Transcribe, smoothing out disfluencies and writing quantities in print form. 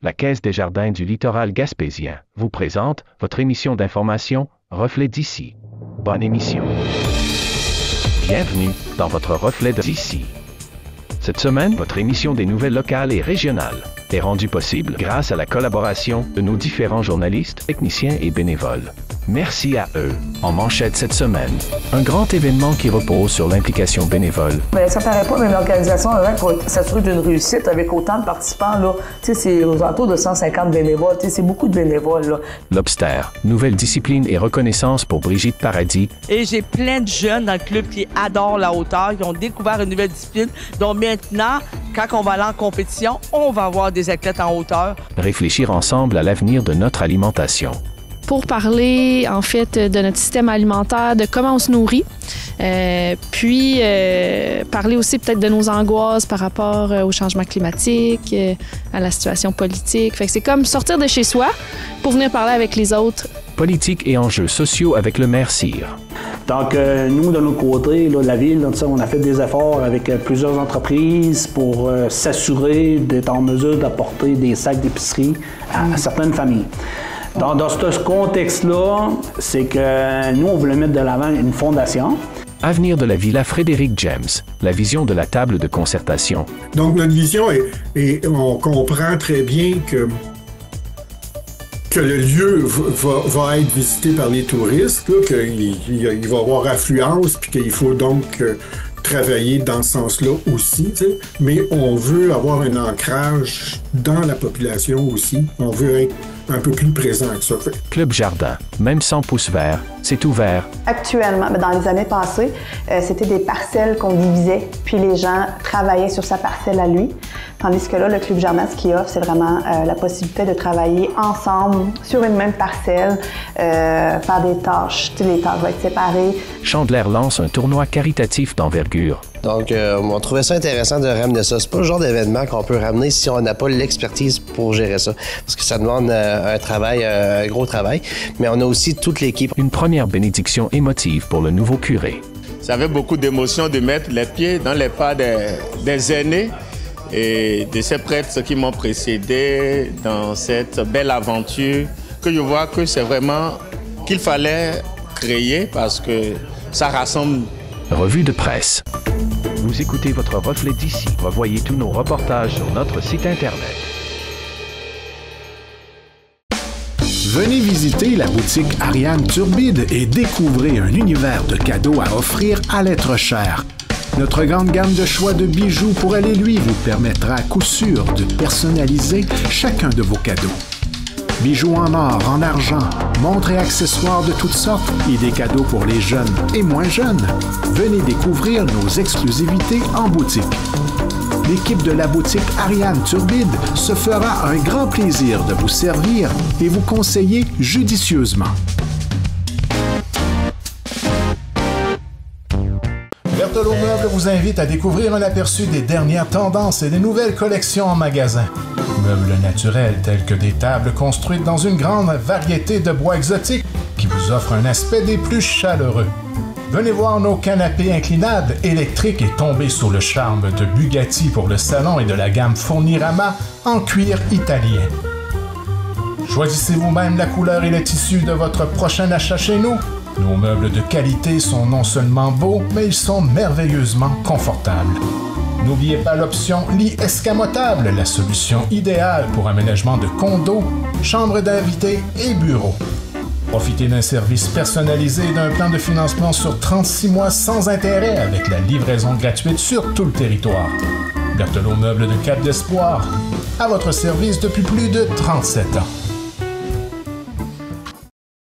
La Caisse des Jardins du littoral gaspésien vous présente votre émission d'information Reflet d'ici. Bonne émission. Bienvenue dans votre Reflet d'ici. Cette semaine, votre émission des nouvelles locales et régionales est rendue possible grâce à la collaboration de nos différents journalistes, techniciens et bénévoles. Merci à eux. En manchette cette semaine, un grand événement qui repose sur l'implication bénévole. Bien, ça paraît pas, mais l'organisation, pour s'assurer d'une réussite avec autant de participants, là, c'est aux alentours de 150 bénévoles. C'est beaucoup de bénévoles. Là. Lobster, nouvelle discipline et reconnaissance pour Brigitte Paradis. Et j'ai plein de jeunes dans le club qui adorent la hauteur, qui ont découvert une nouvelle discipline. Donc maintenant, quand on va aller en compétition, on va avoir des athlètes en hauteur. Réfléchir ensemble à l'avenir de notre alimentation. Pour parler, en fait, de notre système alimentaire, de comment on se nourrit, puis parler aussi peut-être de nos angoisses par rapport au changement climatique, à la situation politique. Fait que c'est comme sortir de chez soi pour venir parler avec les autres. Politique et enjeux sociaux avec le maire Cyr. Donc, nous, de notre côté, là, de la ville, on a fait des efforts avec plusieurs entreprises pour s'assurer d'être en mesure d'apporter des sacs d'épicerie à certaines familles. Dans ce contexte-là, c'est que nous, on voulait mettre de l'avant une fondation. Avenir de la Villa Frédéric James, la vision de la table de concertation. Donc, notre vision est on comprend très bien que le lieu va être visité par les touristes, qu'il va y avoir affluence, puis qu'il faut donc travailler dans ce sens-là aussi, t'sais. Mais on veut avoir un ancrage dans la population aussi. On veut être un peu plus présent que ça. Club Jardin, même sans pouce vert, c'est ouvert. Actuellement, dans les années passées, c'était des parcelles qu'on divisait, puis les gens travaillaient sur sa parcelle à lui. Tandis que là, le Club Jardin, ce qu'il offre, c'est vraiment la possibilité de travailler ensemble sur une même parcelle, faire des tâches. Les tâches vont être séparées. Chandler lance un tournoi caritatif d'envergure. Donc, on trouvait ça intéressant de ramener ça. C'est pas le genre d'événement qu'on peut ramener si on n'a pas l'expertise pour gérer ça. Parce que ça demande un travail, un gros travail. Mais on a aussi toute l'équipe. Une première bénédiction émotive pour le nouveau curé. Ça avait beaucoup d'émotion de mettre les pieds dans les pas des aînés et de ces prêtres qui m'ont précédé dans cette belle aventure que je vois que c'est vraiment qu'il fallait créer parce que ça rassemble. Revue de presse. Vous écoutez votre Reflet d'ici. Revoyez tous nos reportages sur notre site Internet. Venez visiter la boutique Ariane Turbide et découvrez un univers de cadeaux à offrir à l'être cher. Notre grande gamme de choix de bijoux pour aller lui vous permettra à coup sûr de personnaliser chacun de vos cadeaux. Bijoux en or, en argent, montres et accessoires de toutes sortes et des cadeaux pour les jeunes et moins jeunes. Venez découvrir nos exclusivités en boutique. L'équipe de la boutique Ariane Turbide se fera un grand plaisir de vous servir et vous conseiller judicieusement. Berthelot Meubles vous invite à découvrir un aperçu des dernières tendances et des nouvelles collections en magasin. Meubles naturels tels que des tables construites dans une grande variété de bois exotiques qui vous offrent un aspect des plus chaleureux. Venez voir nos canapés inclinables électriques et tomber sous le charme de Bugatti pour le salon et de la gamme Fournirama en cuir italien. Choisissez vous-même la couleur et le tissu de votre prochain achat chez nous. Nos meubles de qualité sont non seulement beaux, mais ils sont merveilleusement confortables. N'oubliez pas l'option lit escamotable, la solution idéale pour aménagement de condos, chambres d'invités et bureaux. Profitez d'un service personnalisé et d'un plan de financement sur 36 mois sans intérêt avec la livraison gratuite sur tout le territoire. Berthelot Meubles de Cap d'Espoir, à votre service depuis plus de 37 ans.